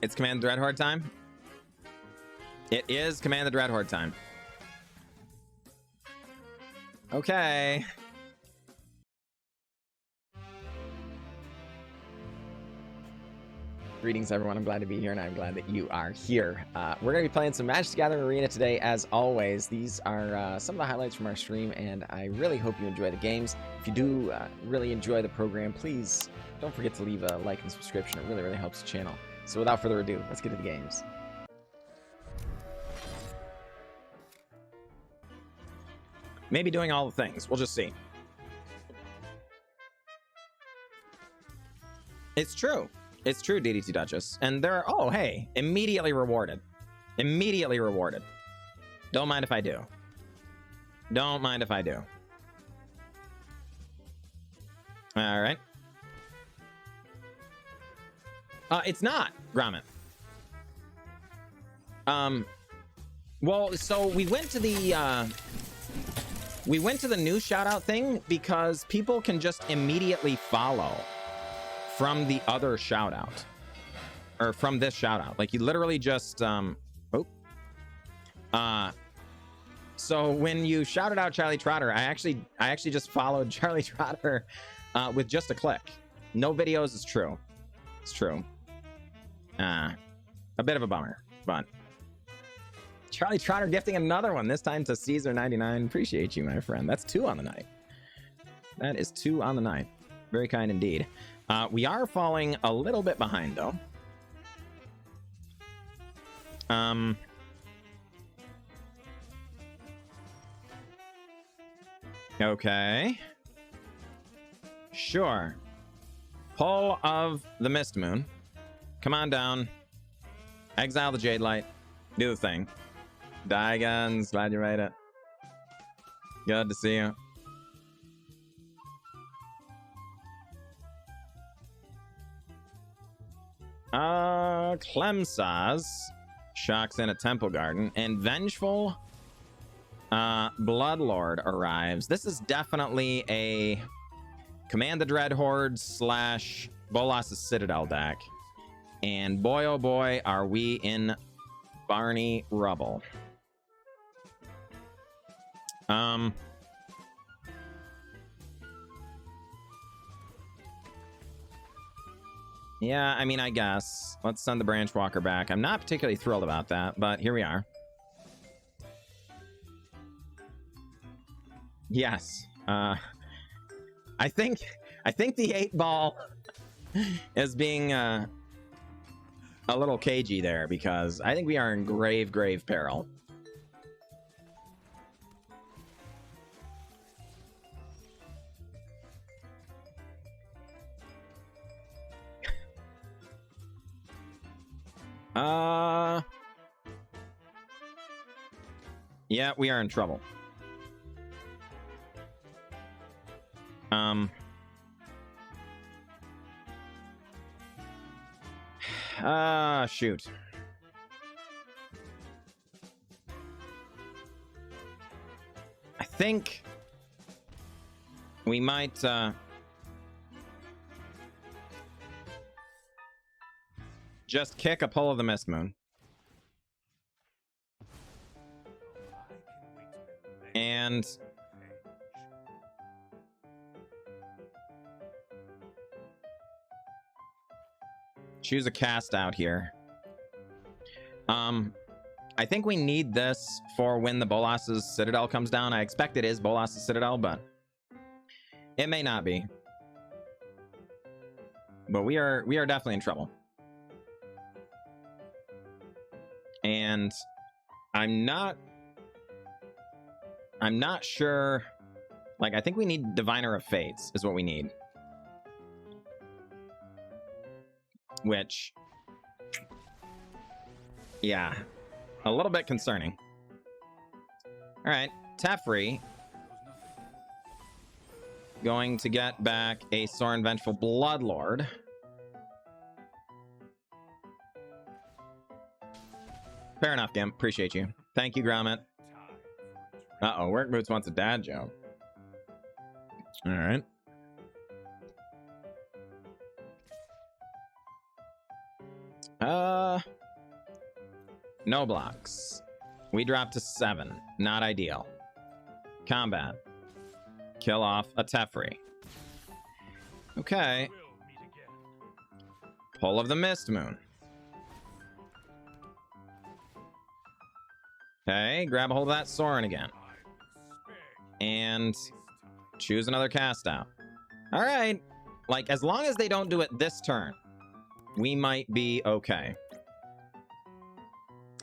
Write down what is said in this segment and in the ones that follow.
It's Command the Dreadhorde time. It is Command the Dreadhorde time. Okay. Greetings, everyone. I'm glad to be here, and I'm glad that you are here. We're going to be playing some Magic the Gathering Arena today, as always. These are some of the highlights from our stream, and I really hope you enjoy the games. If you do really enjoy the program, please don't forget to leave a like and subscription. It really, really helps the channel. So without further ado, let's get to the games. Maybe doing all the things. We'll just see. It's true. It's true, DDT Duchess. And there are... Oh, hey. Immediately rewarded. Immediately rewarded. Don't mind if I do. Don't mind if I do. All right. It's not, Gromit. Well, so we went to the... We went to the new shoutout thing because people can just immediately follow from the other shoutout, or from this shoutout. Like you literally just so when you shouted out Charlie Trotter, I actually just followed Charlie Trotter with just a click. No videos is true. It's true. A bit of a bummer, but Charlie Trotter gifting another one, this time to Caesar99. Appreciate you, my friend. That's 2 on the night. That is 2 on the night. Very kind indeed. We are falling a little bit behind, though. Okay. Sure. Pull of the Mist Moon. Come on down. Exile the Jade Light. Do the thing. Diagon's, glad you made it. Good to see you. Clemsaz shocks in a Temple Garden, and Vengeful Bloodlord arrives. This is definitely a Command the Dreadhorde / Bolas' Citadel deck. And boy, oh boy, are we in Barney Rubble. Yeah, I mean, I guess. Let's send the Branch Walker back. I'm not particularly thrilled about that, but here we are. Yes. I think the 8-ball is being a little cagey there, because I think we are in grave, grave peril. Yeah, we are in trouble. Shoot. I think we might, just kick a Pull of the Mist Moon. And choose a cast out here. I think we need this for when the Bolas' Citadel comes down. I expect it is Bolas' Citadel, but it may not be. But we are definitely in trouble. And I'm not sure. Like, I think we need Diviner of Fates is what we need. Which, yeah, a little bit concerning. All right, Teferi going to get back a Sorin Vengeful Bloodlord. Fair enough, Gimp. Appreciate you. Thank you, Gromit. Uh-oh, Work Boots wants a dad joke. All right. No blocks. We drop to 7. Not ideal. Combat. Kill off a Teferi. Okay. Pull of the Mist Moon. Okay, grab a hold of that Sorin again. And choose another cast out. All right. Like, as long as they don't do it this turn, we might be okay.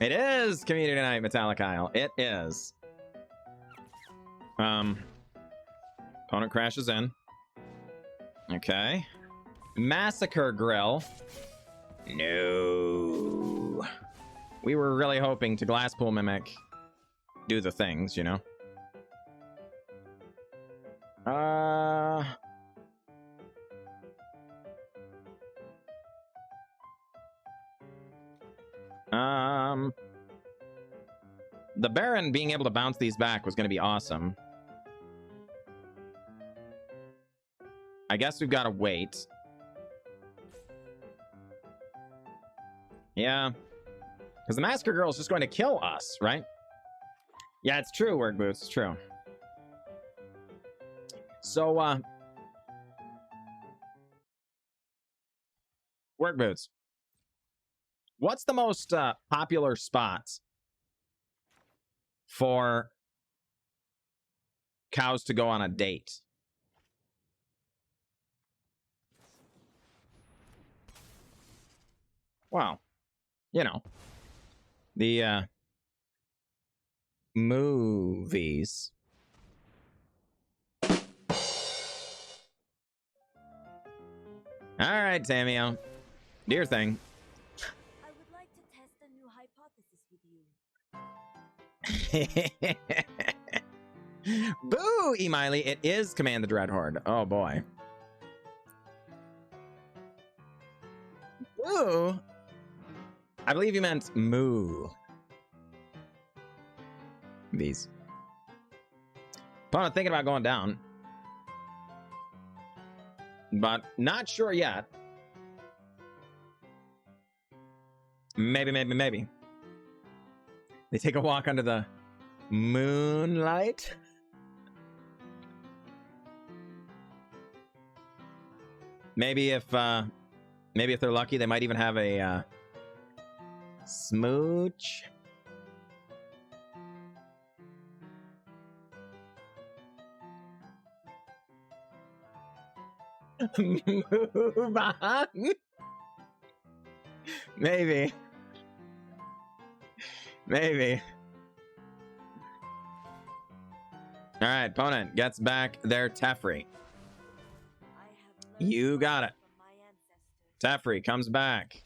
It is Community Night, Metallic Isle. It is. Opponent crashes in. Okay. Massacre Grill. No. We were really hoping to Glasspool Mimic do the things, you know? The Baron being able to bounce these back was going to be awesome. I guess we've got to wait. Yeah. Because the Massacre Girl is just going to kill us, right? Yeah, it's true, Work Boots. It's true. So, Work Boots. What's the most popular spot for cows to go on a date? Well, you know, the movies. All right, Tamio. Do your thing. I would like to test a new hypothesis with you. Boo, Emiley. It is Command the Dread Horde. Oh, boy. Boo. I believe you meant moo. These. Opponent thinking about going down. But not sure yet. Maybe, maybe, maybe. They take a walk under the moonlight. Maybe if they're lucky, they might even have a smooch. Move on. Maybe. Maybe. All right, opponent gets back their Teferi. You got it. Teferi comes back.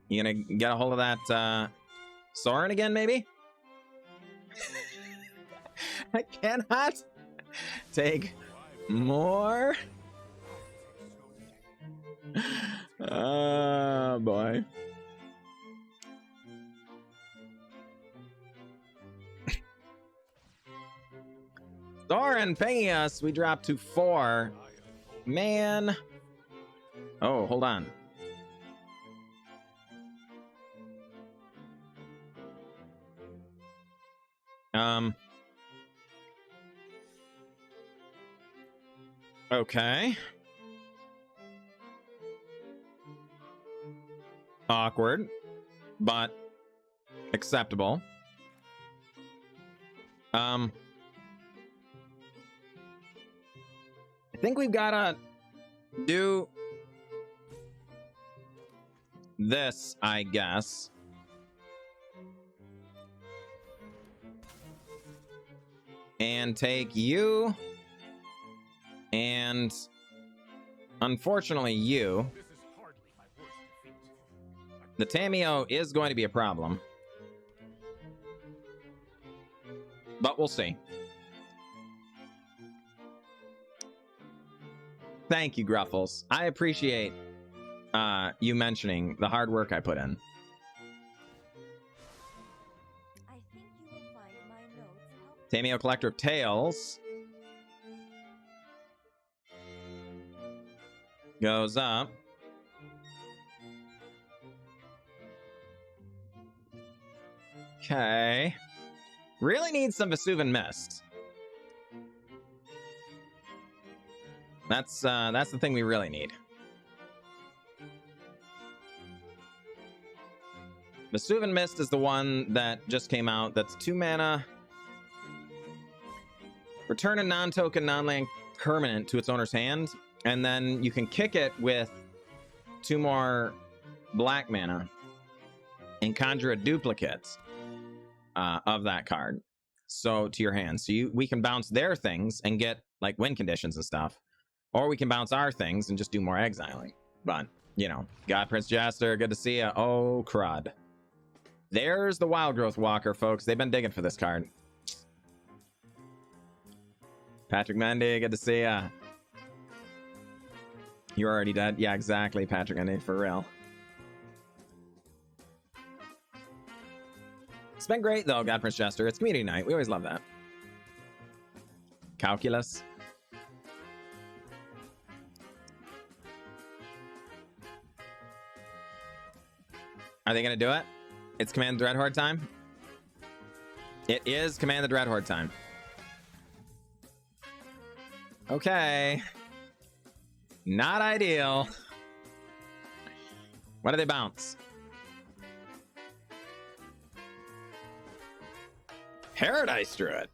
You gonna get a hold of that Sorin again, maybe? I cannot take more. Oh boy. Sorin pinging us. We dropped to 4. Man. Oh, hold on. Okay. Awkward, but acceptable. I think we've gotta do this, I guess. And take you. And unfortunately, you. The Tamio is going to be a problem. But we'll see. Thank you, Gruffles. I appreciate you mentioning the hard work I put in. I think you will find my notes helpful. Tamio Collector of Tales goes up. Okay. Really need some Vesuvian Mist. That's the thing we really need. Vesuvian Mist is the one that just came out. That's 2 mana. Return a non-token, non-land permanent to its owner's hand, and then you can kick it with 2 more black mana and conjure a duplicate of that card. So to your hand. So we can bounce their things and get like win conditions and stuff. Or we can bounce our things and just do more exiling. But, you know, God Prince Jaster, good to see ya. Oh, crud. There's the Wild Growth Walker, folks. They've been digging for this card. Patrick Mendy, good to see ya. You're already dead? Yeah, exactly, Patrick Mendy, for real. It's been great, though, God Prince Jester. It's community night. We always love that. Calculus. Are they going to do it? It's Command the Dreadhorde time? It is Command the Dreadhorde time. Okay. Not ideal. What do they bounce? Paradise Druid.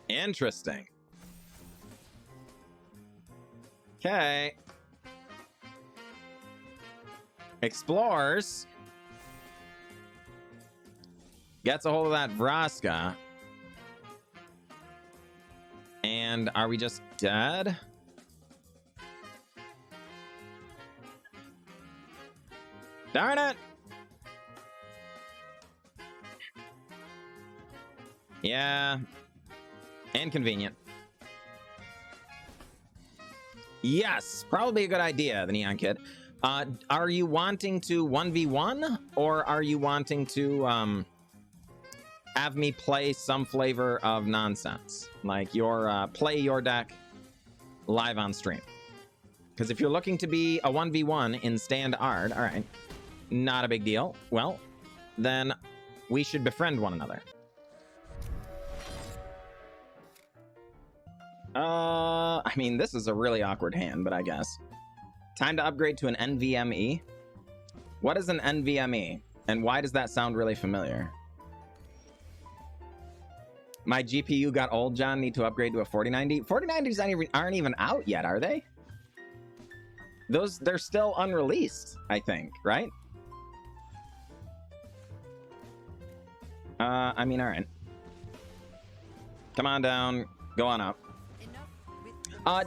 Interesting. Okay. Explores. Gets a hold of that Vraska. And are we just dead? Darn it! Yeah. Inconvenient. Yes, probably a good idea, the Neon Kid. Are you wanting to 1v1, or are you wanting to have me play some flavor of nonsense? Like play your deck live on stream. Because if you're looking to be a 1v1 in Stand Ard, all right, not a big deal. Well, then we should befriend one another. I mean, this is a really awkward hand, but I guess. Time to upgrade to an NVMe. What is an NVMe? And why does that sound really familiar? My GPU got old, John. Need to upgrade to a 4090. 4090s aren't even out yet, are they? They're still unreleased, I think, right? I mean, all right. Come on down. Go on up.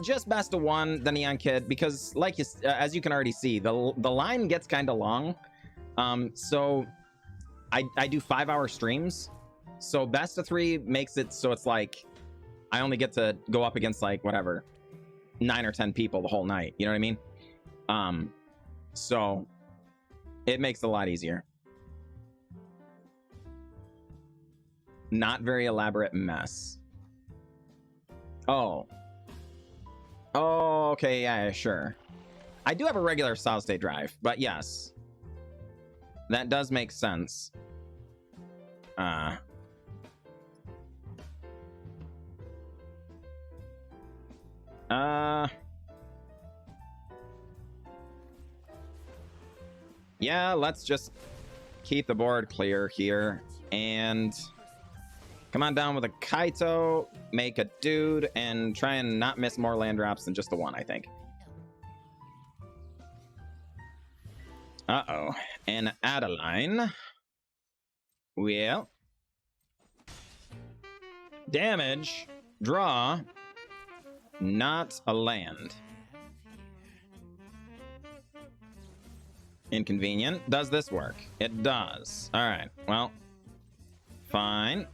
Just best of one, the Neon Kid, because like as you can already see, the line gets kind of long. So I do 5-hour streams. So best of 3 makes it so it's like I only get to go up against like whatever 9 or 10 people the whole night. You know what I mean? So it makes it a lot easier. Not very elaborate mess. Oh, okay, yeah, sure. I do have a regular solid state drive, but yes, that does make sense. Yeah, let's just keep the board clear here and come on down with a Kaito, make a dude, and try and not miss more land drops than just the one, I think. Uh-oh. And Adeline. Well. Damage. Draw. Not a land. Inconvenient. Does this work? It does. All right. Well, fine.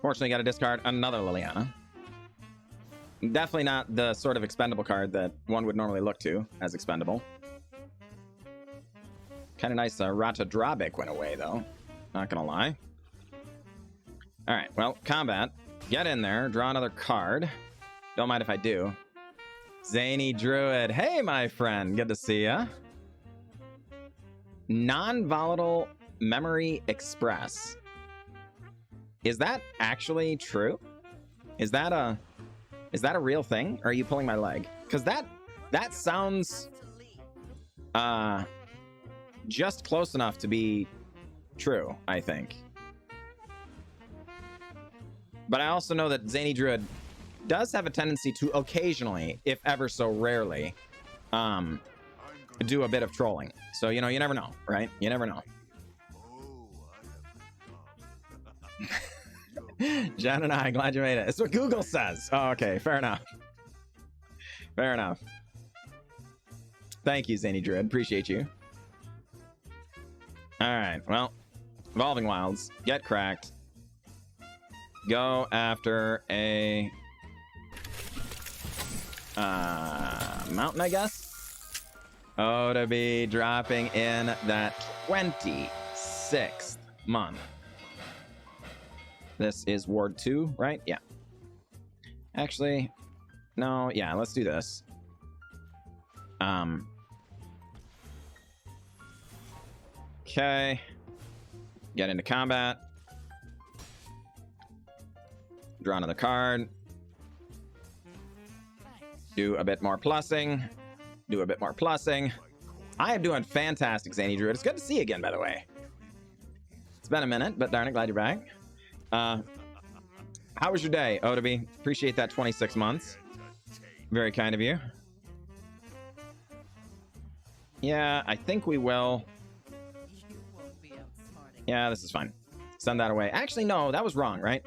Fortunately, got to discard another Liliana. Definitely not the sort of expendable card that one would normally look to as expendable. Kind of nice Rata Drabic went away, though. Not gonna lie. All right, well, combat. Get in there, draw another card. Don't mind if I do. Zany Druid. Hey, my friend. Good to see ya. Non-volatile memory express. Is that actually true? Is that a real thing? Or are you pulling my leg? Because that sounds just close enough to be true, I think. But I also know that Zany Druid does have a tendency to occasionally, if ever so rarely, do a bit of trolling. So, you know, you never know, right? You never know. Jen and I, glad you made it. It's what Google says. Oh, okay, fair enough. Fair enough. Thank you, Zany Druid. Appreciate you. All right, well, Evolving Wilds, get cracked. Go after a mountain, I guess. Oh, to be dropping in that 26th month. This is Ward 2, right? Yeah. Actually, no, yeah, let's do this. Okay. Get into combat. Draw another card. Do a bit more plussing. Do a bit more plussing. I am doing fantastic, Zany Druid. It's good to see you again, by the way. It's been a minute, but darn it, glad you're back. How was your day, Odaby? Appreciate that 26 months. Very kind of you. Yeah, I think we will. Yeah, this is fine. Send that away. Actually, no, that was wrong, right?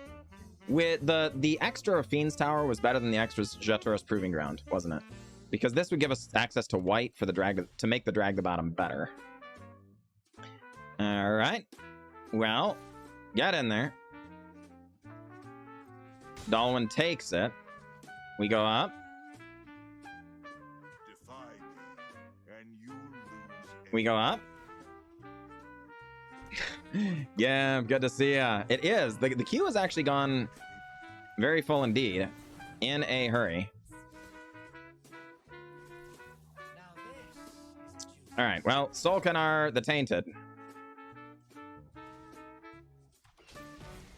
With the extra Fiend's Tower was better than the extra Jetoros Proving Ground, wasn't it? Because this would give us access to white for the drag to make the drag the bottom better. All right. Well, get in there. Dalwyn takes it. We go up. We go up. Yeah, good to see ya. It is. The queue has actually gone very full indeed. In a hurry. All right, well, Solkanar the Tainted.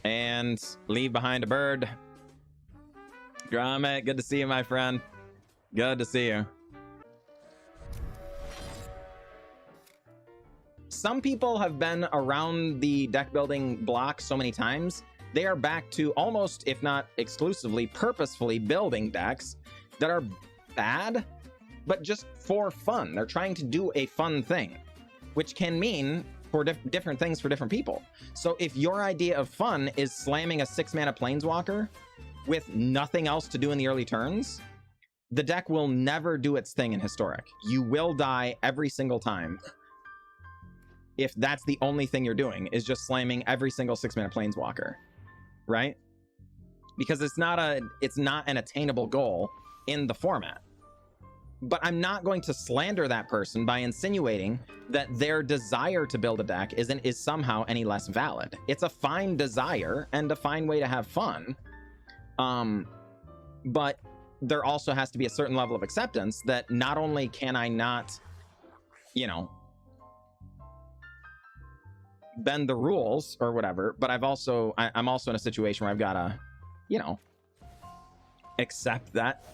And leave behind a bird. Grommet, good to see you, my friend. Good to see you. Some people have been around the deck building block so many times, they are back to almost, if not exclusively, purposefully building decks that are bad, but just for fun. They're trying to do a fun thing, which can mean for different things for different people. So if your idea of fun is slamming a 6-mana Planeswalker with nothing else to do in the early turns, the deck will never do its thing in Historic. You will die every single time. If that's the only thing you're doing, is just slamming every single 6-mana Planeswalker, right? Because it's not an attainable goal in the format. But I'm not going to slander that person by insinuating that their desire to build a deck is somehow any less valid. It's a fine desire and a fine way to have fun. But there also has to be a certain level of acceptance that not only can I not, you know, bend the rules or whatever, but I'm also in a situation where I've got to, you know, accept that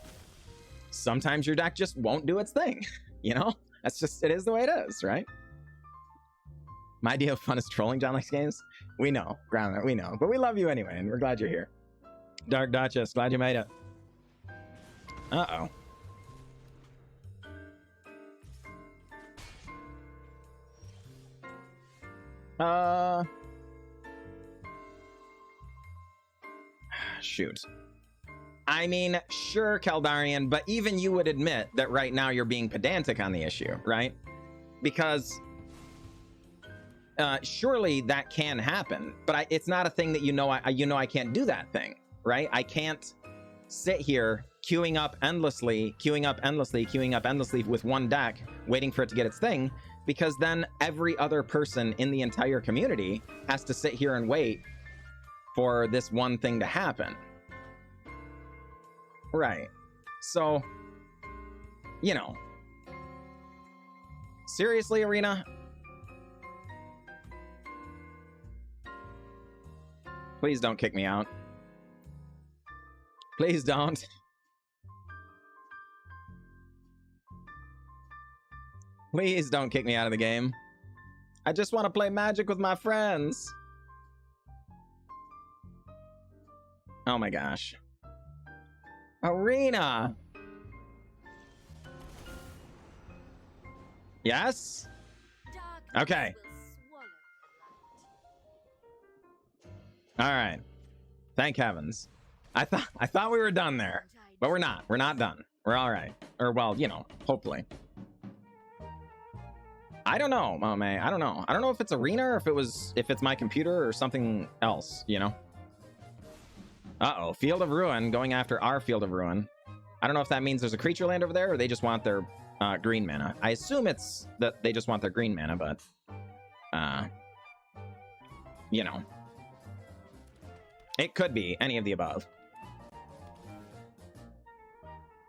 sometimes your deck just won't do its thing. You know, that's just, it is the way it is, right? My idea of fun is trolling John Likes Games. We know, Groundnut, we know, but we love you anyway, and we're glad you're here. Dark Duchess, glad you made it. Uh-oh. Shoot. I mean, sure, Keldarian, but even you would admit that right now you're being pedantic on the issue, right? Because surely that can happen, but it's not a thing that I can't do that thing, right? I can't sit here queuing up endlessly with one deck, waiting for it to get its thing, because then every other person in the entire community has to sit here and wait for this one thing to happen. Right. So, you know, seriously, Arena, Please don't kick me out. Please don't. Please don't kick me out of the game. I just want to play Magic with my friends. Oh my gosh. Arena. Yes? Okay. All right. Thank heavens. I thought we were done there, but we're not. We're not done. We're all right. Or well, you know, hopefully. I don't know, Mame. I don't know. I don't know if it's Arena or if it's my computer or something else, you know? Uh-oh. Field of Ruin going after our Field of Ruin. I don't know if that means there's a creature land over there or they just want their green mana. I assume it's that they just want their green mana, but you know. It could be any of the above.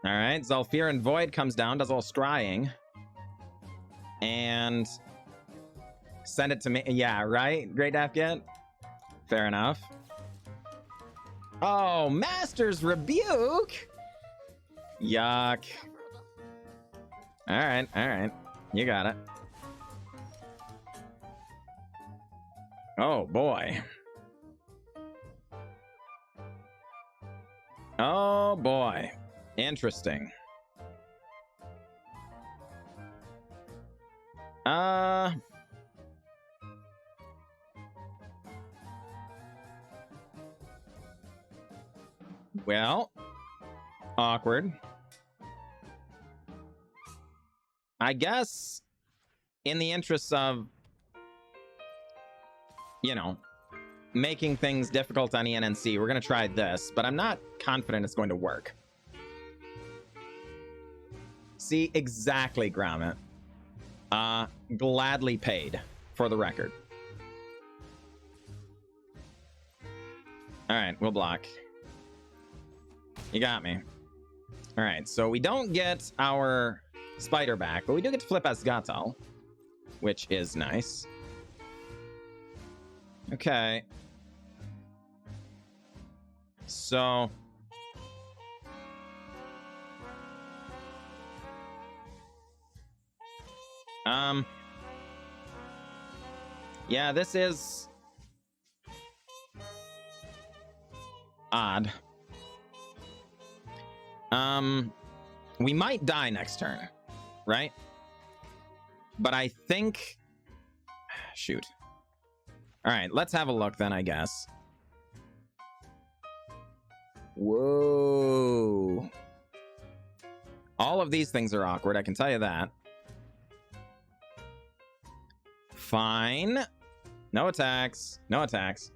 All right, Zalfiran Void comes down, does a little scrying. And send it to me. Yeah, right? Great Afghan. Fair enough. Oh, Master's Rebuke. Yuck. All right. You got it. Oh, boy. Oh, boy. Interesting. Well, awkward. I guess in the interests of, you know, making things difficult on ENNC, we're going to try this, but I'm not confident it's going to work. See, exactly, Gromit. Gladly paid, for the record. Alright, we'll block. You got me. Alright, so we don't get our spider back, but we do get to flip Asgatal, which is nice. Okay. So... yeah, this is odd. We might die next turn, right? But I think... shoot. All right, let's have a look then, I guess. Whoa. All of these things are awkward, I can tell you that. Fine. No attacks. No attacks.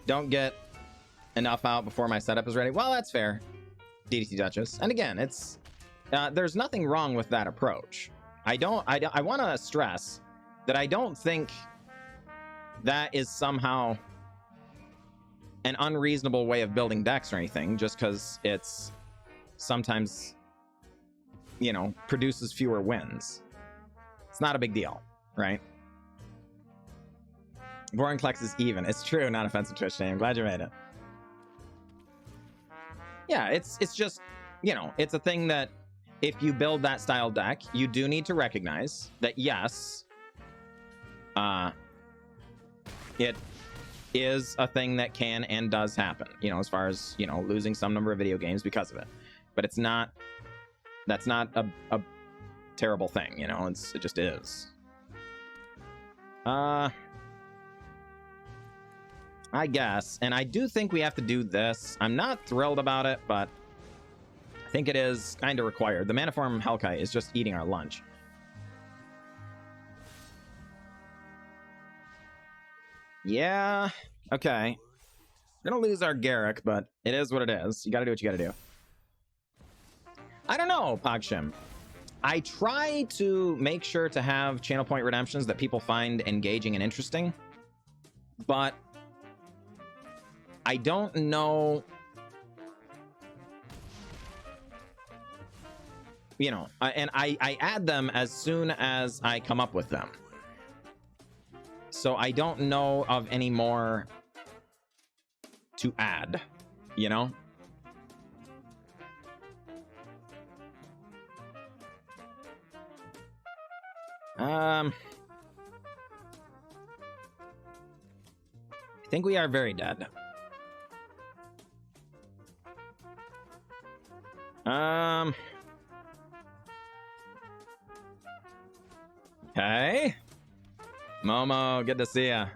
Don't get enough out before my setup is ready. Well, that's fair. DDT Duchess. And again, it's... there's nothing wrong with that approach. I want to stress that I don't think that is somehow an unreasonable way of building decks or anything, just because it's sometimes... you know, produces fewer wins. It's not a big deal, right? Vorinclex is even. It's true, not offensive Twitch name. I'm glad you made it. Yeah, it's just, you know, it's a thing that if you build that style deck, you do need to recognize that, yes, it is a thing that can and does happen, you know, as far as, you know, losing some number of video games because of it. But it's not... that's not a terrible thing, you know? It just is. I guess. And I do think we have to do this. I'm not thrilled about it, but I think it is kind of required. The Maniform Hellkite is just eating our lunch. Yeah. Okay. We're gonna lose our Garruk, but it is what it is. You gotta do what you gotta do. I don't know, Pogshim. I try to make sure to have channel point redemptions that people find engaging and interesting, but I don't know, you know, and I add them as soon as I come up with them. So I don't know of any more to add, you know? I think we are very dead. Okay. Momo, good to see ya.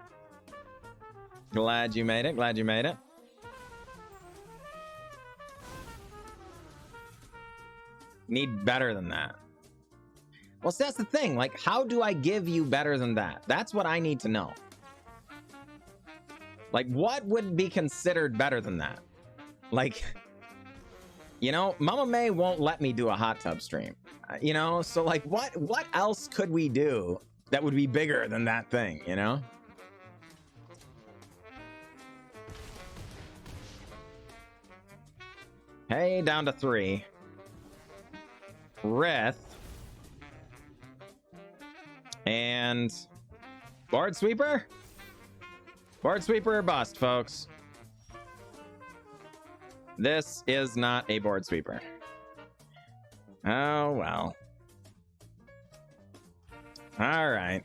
Glad you made it. Glad you made it. Need better than that. Well, see, that's the thing. Like, how do I give you better than that? That's what I need to know. Like, what would be considered better than that? Like, you know, Mama May won't let me do a hot tub stream. You know, so like, what else could we do that would be bigger than that thing, you know? Hey, down to 3. Rith. And board sweeper? Board sweeper or bust, folks. This is not a board sweeper. Oh, well. All right.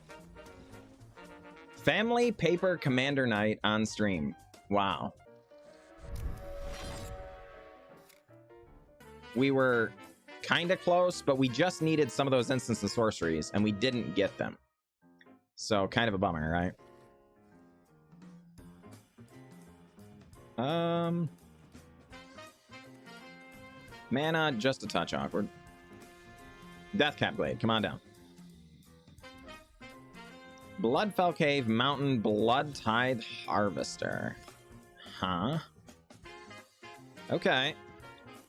Family Paper Commander Night on stream. Wow. We were kind of close, but we just needed some of those instants and sorceries, and we didn't get them. So, kind of a bummer, right? Mana, just a touch awkward. Deathcap Glade, come on down. Bloodfell Cave Mountain Blood Tithe Harvester. Huh? Okay.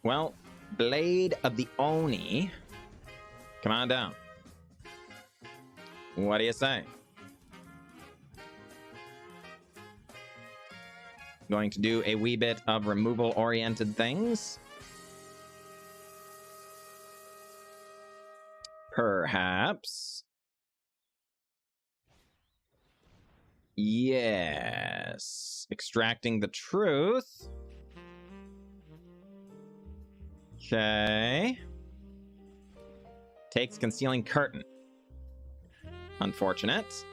Well, Blade of the Oni. Come on down. What do you say? Going to do a wee bit of removal-oriented things. Perhaps. Yes. Extracting the truth. Okay. Takes Concealing Curtain. Unfortunate.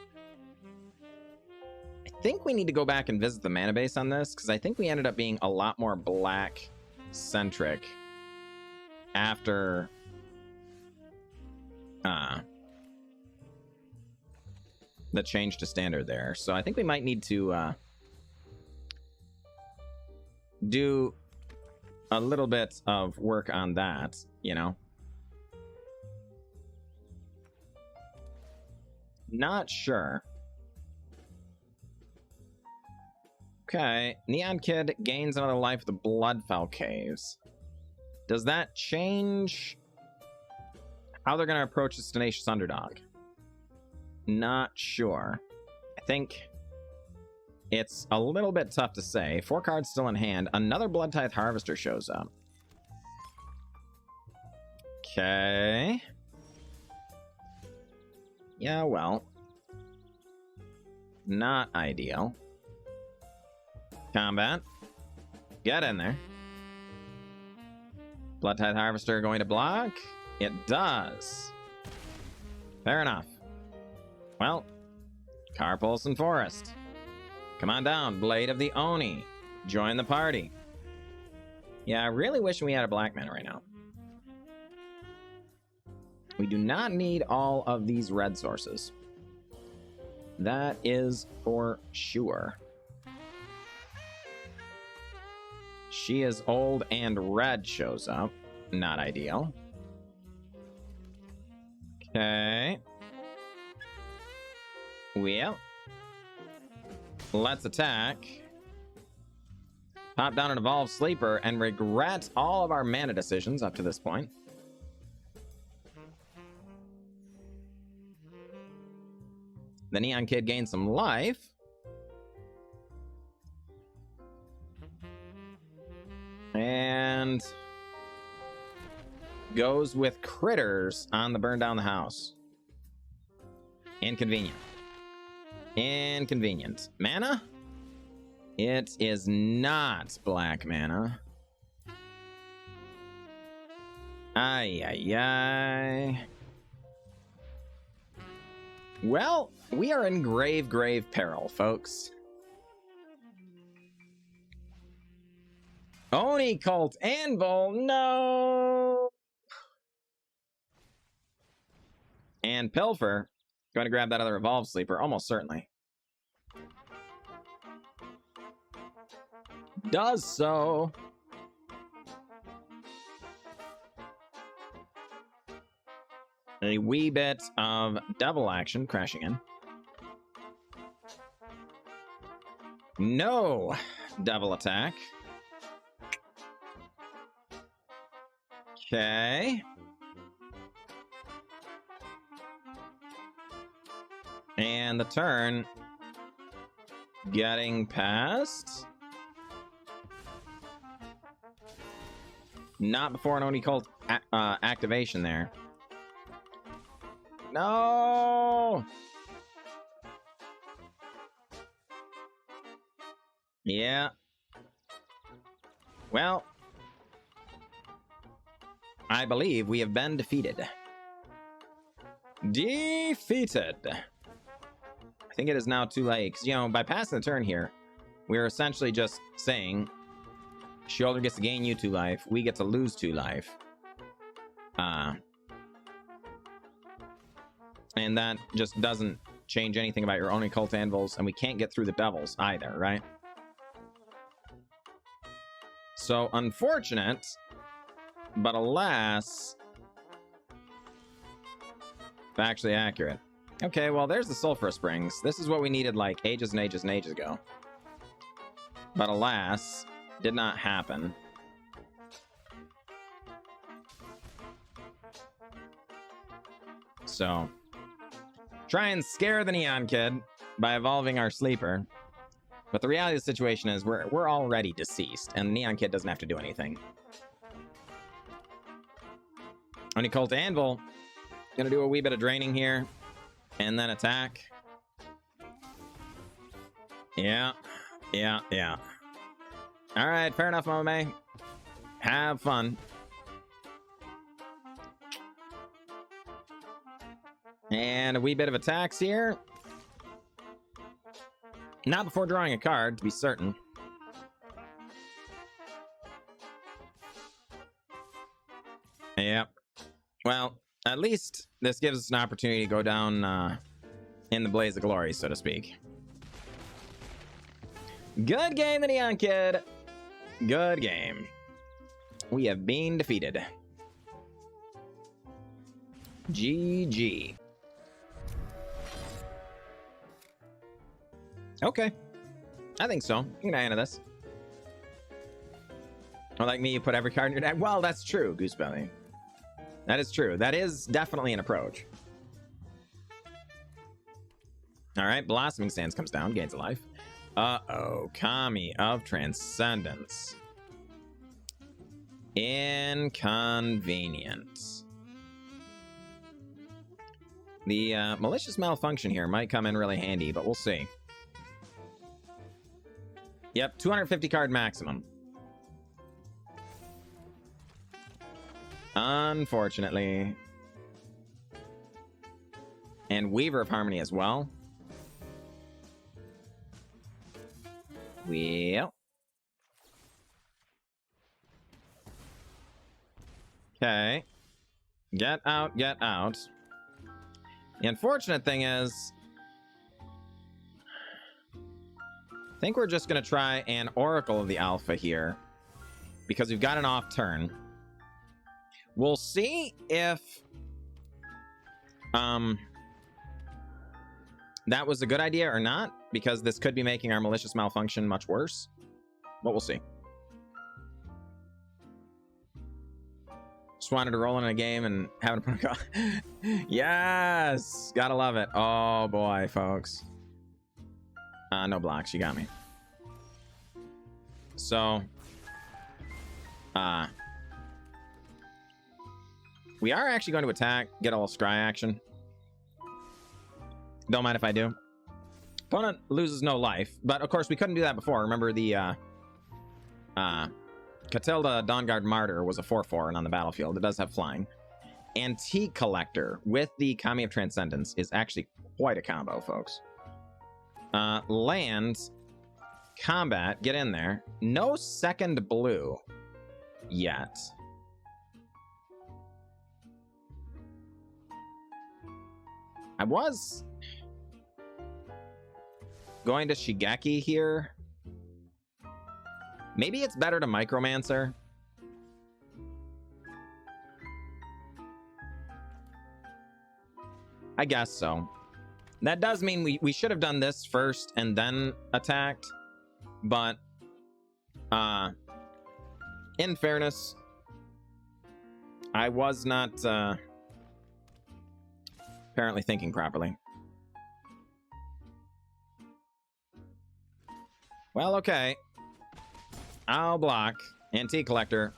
I think we need to go back and visit the mana base on this, because I think we ended up being a lot more black-centric after the change to standard there. So I think we might need to do a little bit of work on that, you know? Not sure. Okay, Neon Kid gains another life at the Bloodfell Caves. Does that change how they're going to approach this Tenacious Underdog? Not sure. I think it's a little bit tough to say. 4 cards still in hand. Another Blood Tithe Harvester shows up. Okay. Yeah, well. Not ideal. Combat. Get in there. Blood Tithe Harvester going to block? It does. Fair enough. Well, Carpulson Forest. Come on down, Blade of the Oni. Join the party. Yeah, I really wish we had a black mana right now. We do not need all of these red sources. That is for sure. She is Old and Red shows up. Not ideal. Okay. Well. Let's attack. Pop down an Evolved Sleeper and regret all of our mana decisions up to this point. The Neon Kid gains some life. And goes with Critters on the Burn Down the House. Inconvenient. Inconvenient. Mana? It is not black mana. Ay, ay, ay. Well, we are in grave, grave peril, folks. Oni Cult Anvil, no! And Pilfer, going to grab that other Evolve Sleeper, almost certainly. Does so. A wee bit of double action crashing in. No double attack. Okay. And the turn getting past. Not before an Oni Cult activation there. No! Yeah. Well, I believe we have been defeated. Defeated. I think it is now too late. 'Cause, you know, by passing the turn here, we're essentially just saying Shoulder gets to gain you 2 life, we get to lose 2 life. And that just doesn't change anything about your own Occult Anvils, and we can't get through the Devils either, right? So, unfortunate, but alas, factually accurate. Okay, well, there's the Sulphur Springs. This is what we needed, like, ages and ages and ages ago. But alas, did not happen. So, try and scare the Neon Kid by evolving our Sleeper. But the reality of the situation is we're already deceased, and Neon Kid doesn't have to do anything. Oni Cult Anvil, gonna do a wee bit of draining here, and then attack. Yeah. Alright, fair enough, Mame. Have fun. And a wee bit of attacks here. Not before drawing a card, to be certain. Yep. Well, at least this gives us an opportunity to go down in the blaze of glory, so to speak. Good game, the Neon Kid. Good game. We have been defeated. GG. Okay. I think so. You can handle this. Or like me, you put every card in your deck. Well, that's true, Goosebelly. That is true. That is definitely an approach. Alright, Blossoming Sands comes down, gains a life. Uh-oh. Kami of Transcendence. Inconvenient. The malicious malfunction here might come in really handy, but we'll see. Yep, 250 card maximum. Unfortunately. And Weaver of Harmony as well. Well. Okay. Get out, get out. The unfortunate thing is, I think we're just going to try an Oracle of the Alpha here, because we've got an off turn. We'll see if that was a good idea or not, because this could be making our malicious malfunction much worse. But we'll see. Just wanted to roll in a game and have it put a Yes! Gotta love it. Oh boy, folks. No blocks, you got me. So, we are actually going to attack, get a little scry action. Don't mind if I do. Opponent loses no life, but of course we couldn't do that before. Remember the Catilda Dawnguard Martyr was a 4/4 and on the battlefield. It does have flying. Antique Collector with the Kami of Transcendence is actually quite a combo, folks. Land, combat, get in there. No second blue yet. I was going to Shigeki here. Maybe it's better to Micromancer. I guess so. That does mean we should have done this first and then attacked. But, in fairness, I was not, apparently thinking properly. Well, okay. I'll block. Antique Collector.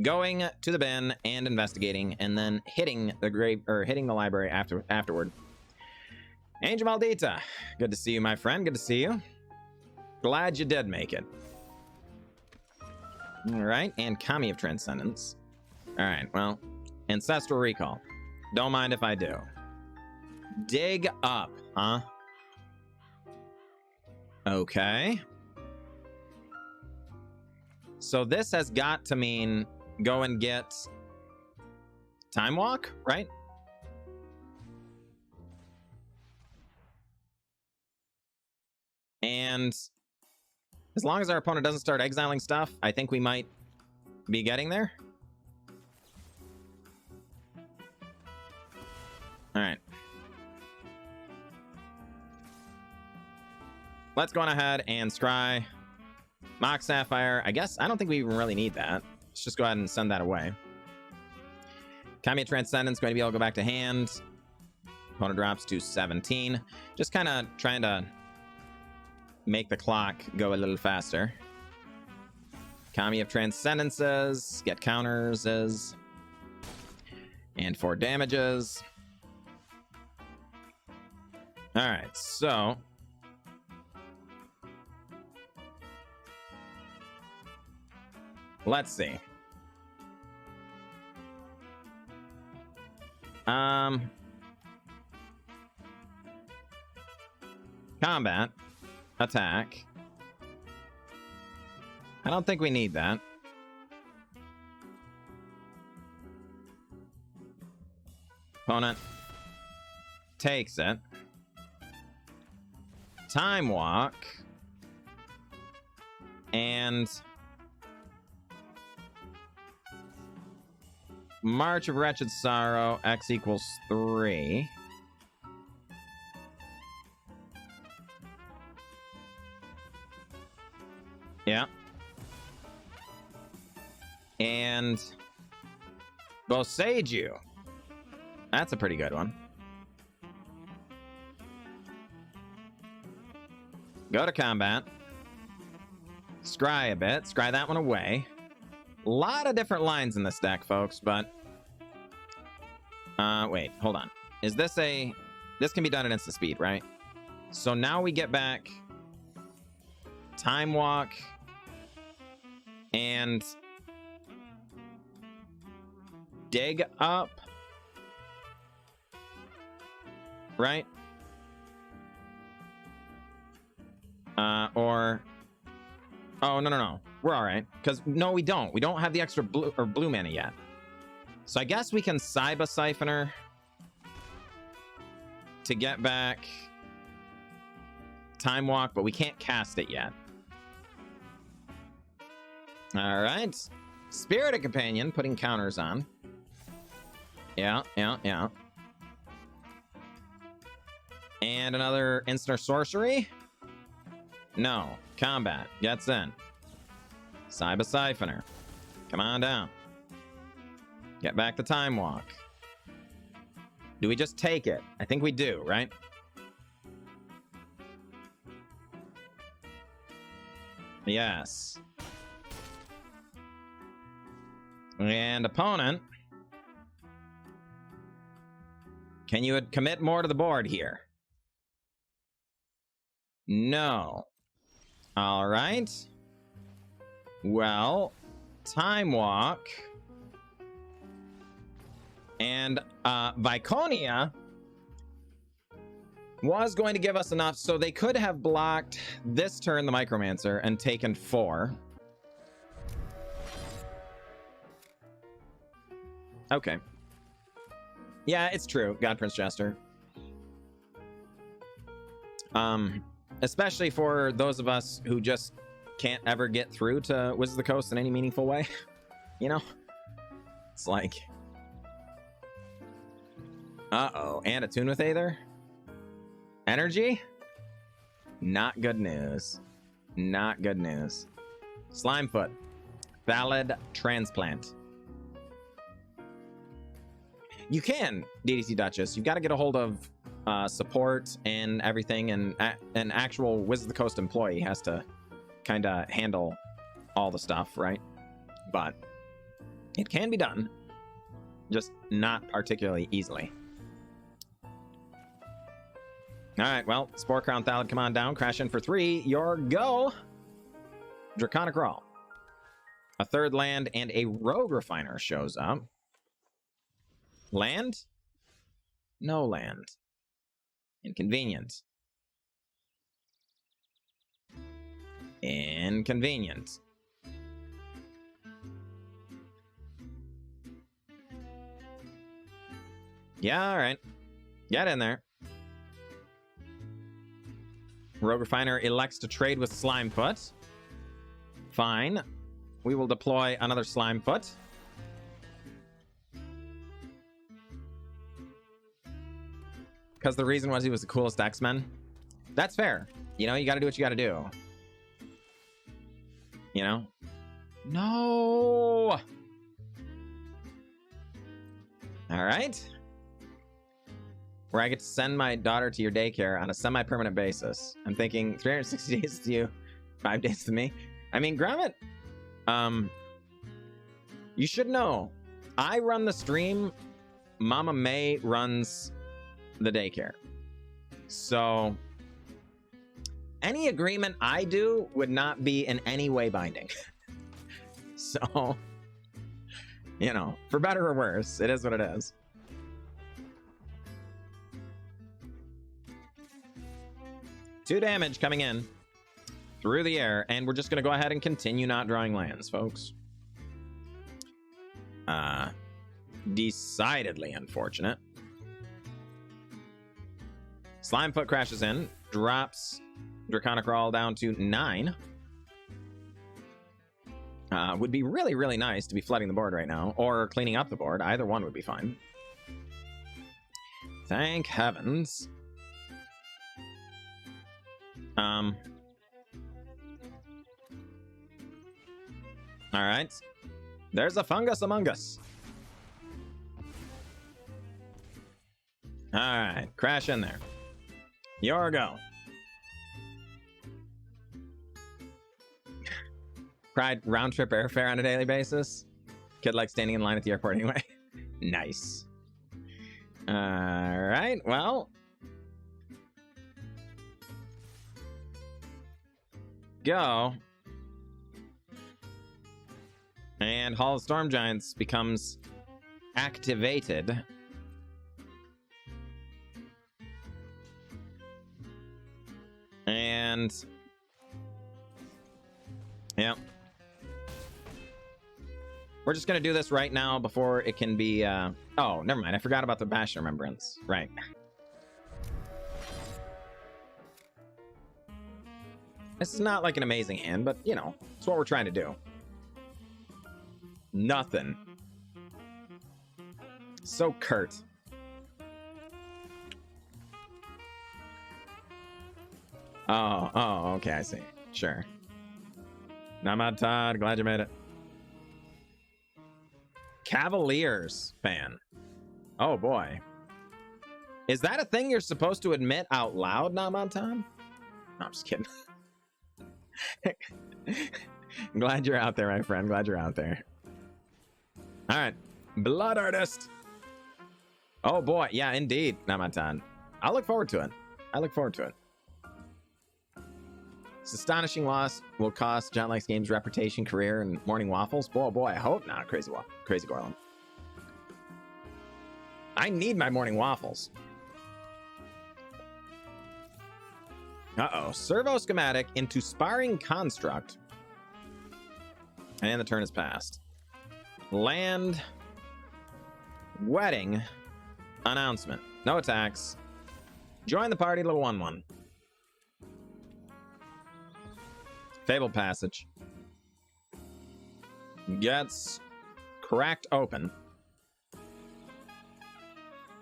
Going to the bin and investigating, and then hitting the grave or hitting the library afterward. Angel Maldita, good to see you, my friend. Good to see you. Glad you did make it. All right, and Kami of Transcendence. All right, well, Ancestral Recall. Don't mind if I do. Dig up, huh? Okay. So this has got to mean go and get Time Walk, right? And as long as our opponent doesn't start exiling stuff, I think we might be getting there. All right. Let's go on ahead and scry. Mock Sapphire. I guess I don't think we even really need that. Let's just go ahead and send that away. Kami of Transcendence going to be able to go back to hand. Opponent drops to 17. Just kind of trying to make the clock go a little faster. Kami of Transcendences. Get counters. And 4 damages. Alright, so let's see. Combat. Attack. I don't think we need that. Opponent takes it. Time Walk. And March of Wretched Sorrow, X equals 3. Yeah. And Boseiju. That's a pretty good one. Go to combat. Scry a bit. Scry that one away. A lot of different lines in this deck, folks, but wait, hold on. Is this a... This can be done at instant speed, right? So now we get back Time Walk and Dig Up, right? Or... Oh, no. We're all right. Because, no, we don't. We don't have the extra blue mana yet. So I guess we can Cyba Siphoner to get back Time Walk, but we can't cast it yet. All right. Spirited Companion, putting counters on. Yeah. And another instant or sorcery? No. Combat. Gets in. Cyba Siphoner. Come on down. Get back the Time Walk. Do we just take it? I think we do, right? Yes. And opponent. Can you commit more to the board here? No. All right. Well, Time Walk and Viconia was going to give us enough, so they could have blocked this turn, the Micromancer, and taken 4. Okay. Yeah, it's true, God Prince Jester. Especially for those of us who just can't ever get through to Wizards of the Coast in any meaningful way. You know? It's like... Uh-oh, and a Tune with Aether? Energy? Not good news. Not good news. Slimefoot. Valid Transplant. You can, DDC Duchess. You've got to get a hold of support and everything, and an actual Wizards of the Coast employee has to kind of handle all the stuff, right? But it can be done, just not particularly easily. All right, well, Spore Crown Thallid, come on down, crash in for 3. Your go. Draconic Raw. A 3rd land and a Rogue Refiner shows up. Land? No land. Inconvenient. Inconvenient. Yeah, all right. Get in there. Rogue Refiner elects to trade with Slimefoot. Fine. We will deploy another Slimefoot. Because the reason was he was the coolest X-Men. That's fair. You know, you gotta do what you gotta do. You know? No! Alright. Where I get to send my daughter to your daycare on a semi-permanent basis. I'm thinking 360 days with you, 5 days with me. I mean, Gromit, you should know. I run the stream. Mama May runs the daycare. So any agreement I do would not be in any way binding. So, you know, for better or worse, it is what it is. Two damage coming in through the air, and we're just going to go ahead and continue not drawing lands, folks. Decidedly unfortunate. Slimefoot crashes in, drops Draconic Raw down to 9. Would be really, really nice to be flooding the board right now, or cleaning up the board. Either one would be fine. Thank heavens. All right. There's a fungus among us. All right, crash in there. Your go. Pride round trip airfare on a daily basis. Kid likes standing in line at the airport anyway. Nice. All right, well. Go. And Hall of Storm Giants becomes activated. And yeah, we're just gonna do this right now before it can be oh, never mind, I forgot about the Bash Remembrance. Right. This is not like an amazing hand, but you know, it's what we're trying to do. Nothing. So curt. Oh, okay, I see. Sure. Namad Todd, glad you made it. Cavaliers fan. Oh boy. Is that a thing you're supposed to admit out loud, Namad Todd? No, I'm just kidding. I'm glad you're out there, my friend. Glad you're out there. All right. Blood Artist. Oh boy. Yeah, indeed, Namad Todd. I'll look forward to it. I look forward to it. This astonishing loss will cost John Likes Games' reputation, career, and morning waffles. Boy, boy, I hope not, Crazy Gorlin. I need my morning waffles. Uh-oh. Servo schematic into sparring construct. And the turn is passed. Land. Wedding. Announcement. No attacks. Join the party, little 1/1. Fabled Passage. Gets cracked open.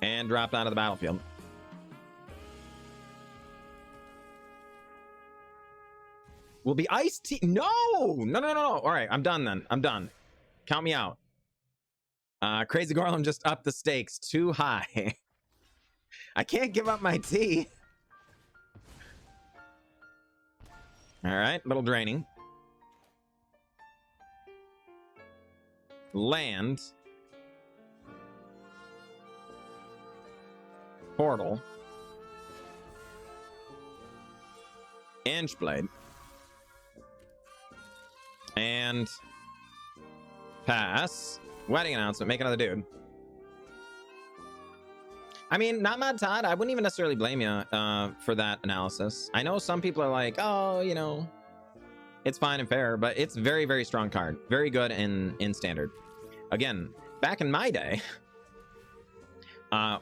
And dropped onto the battlefield. Will be iced tea. No! No. All right, I'm done then. I'm done. Count me out. Crazy Gorlin just upped the stakes too high. I can't give up my tea. All right, little draining. Land. Portal. Inchblade. And pass. Wedding announcement. Make another dude. I mean, not Mad Todd. I wouldn't even necessarily blame you for that analysis. I know some people are like, oh, you know, it's fine and fair, but it's very, very strong card. Very good in standard. Again, back in my day,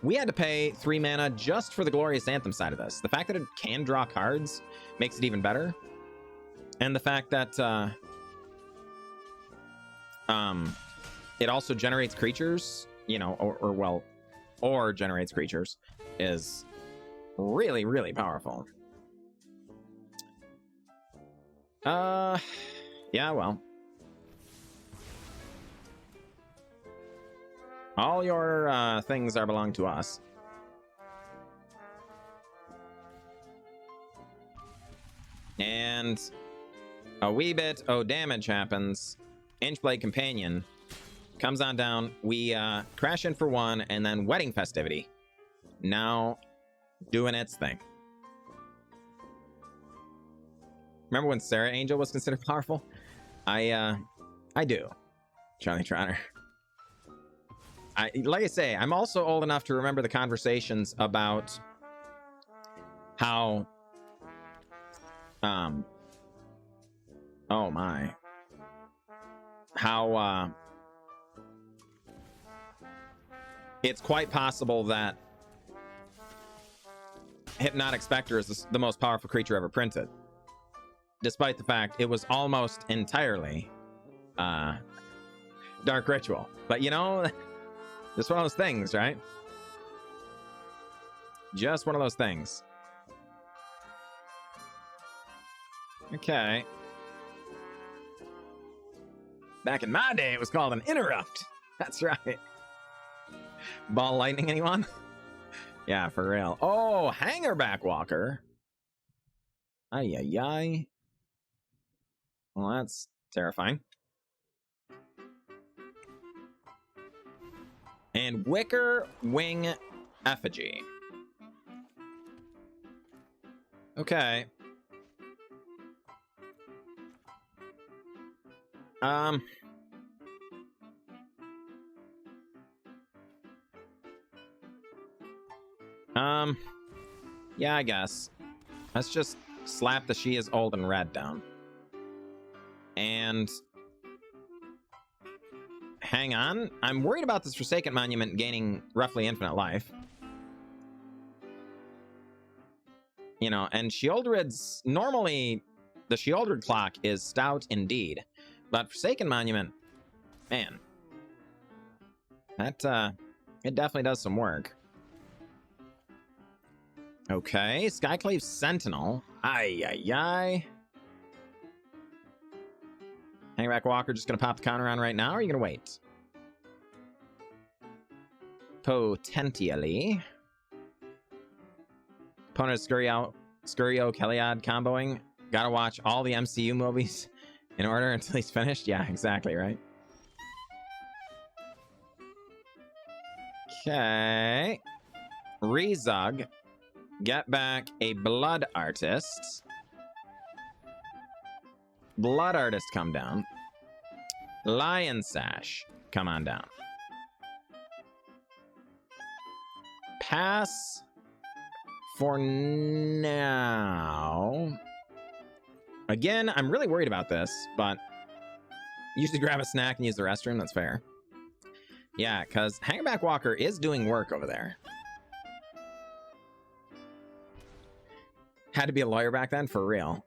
we had to pay 3 mana just for the Glorious Anthem side of this. The fact that it can draw cards makes it even better. And the fact that it also generates creatures, you know, or generates creatures is really, really powerful. Yeah, well. All your things are belong to us. And a wee bit of damage happens. Inchblade Companion comes on down. We crash in for 1, and then Wedding Festivity. Now doing its thing. Remember when Sarah Angel was considered powerful? I do, Charlie Trotter. Like I say, I'm also old enough to remember the conversations about how oh my, how it's quite possible that Hypnotic Spectre is the most powerful creature ever printed, despite the fact it was almost entirely Dark Ritual. But you know, just one of those things, right? Just one of those things. Okay. Back in my day, it was called an interrupt. That's right. Ball lightning, anyone? Yeah, for real. Oh, Hangerback Walker. Ay, ay, ay. Well, that's terrifying. And Wicker Wing Effigy. Okay. Yeah, I guess. Let's just slap the She Is Old and Red down. And hang on. I'm worried about this Forsaken Monument gaining roughly infinite life. You know, and Sheoldred's... Normally, the Sheoldred clock is stout indeed. But Forsaken Monument, man, that, it definitely does some work. Okay, Skyclave Sentinel. Ay, ay, ay. Hangback Walker just gonna pop the counter on right now, or are you gonna wait? Potentially. Opponent is Scurio Keliad comboing. Gotta watch all the MCU movies in order until he's finished. Yeah, exactly, right? Okay. Rezug. Get back a Blood Artist. Blood Artist, come down. Lion Sash, come on down. Pass for now. Again, I'm really worried about this, but usually grab a snack and use the restroom. That's fair. Yeah, because Hangback Walker is doing work over there. Had to be a lawyer back then, for real.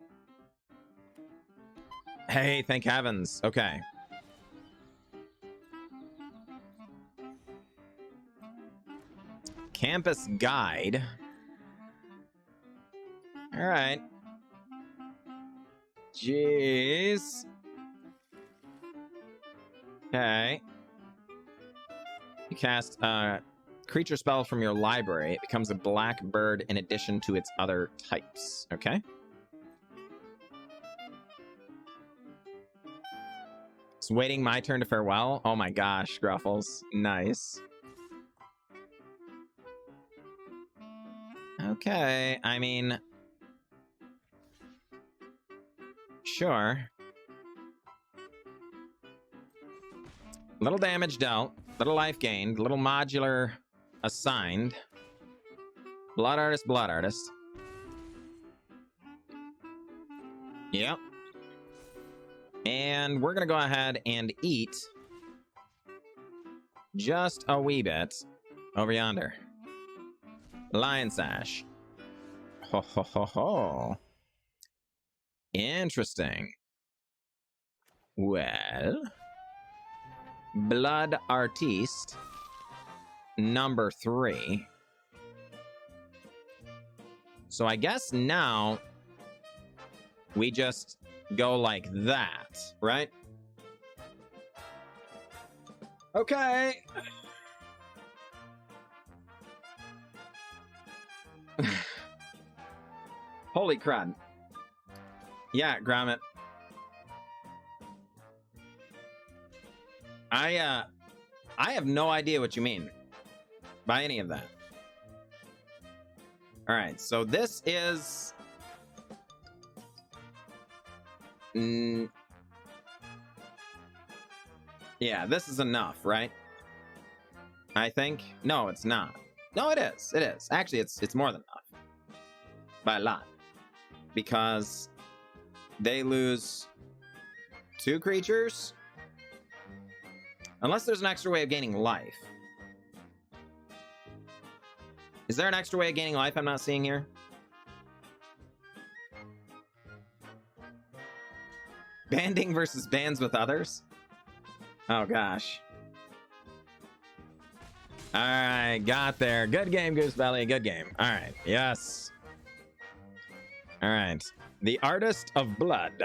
Hey, thank heavens. Okay. Campus Guide. All right. Jeez. Okay. You cast a creature spell from your library. It becomes a black bird in addition to its other types. Okay. It's waiting my turn to farewell. Oh my gosh, Gruffles. Nice. Okay, I mean... Sure. Little damage dealt. Little life gained. Little modular assigned. Blood Artist, Blood Artist. Yep. And we're going to go ahead and eat just a wee bit over yonder. Lion Sash. Ho, ho, ho, ho. Interesting. Well, Blood Artiste number 3. So I guess now we just go like that, right? Okay. Holy crud. Yeah, Gromit. I have no idea what you mean by any of that. All right, so this is... yeah, this is enough, right? I think. No, it's not. No, it is. It is. Actually, it's more than enough. By a lot. Because they lose 2 creatures. Unless there's an extra way of gaining life. Is there an extra way of gaining life I'm not seeing here? Banding versus bands with others? Oh, gosh. All right, got there. Good game, Goosebelly. Good game. All right, yes. All right. The Artist of Blood.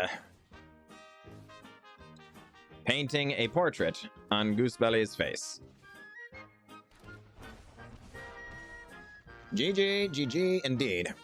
Painting a portrait on Goosebelly's face. GG, GG indeed.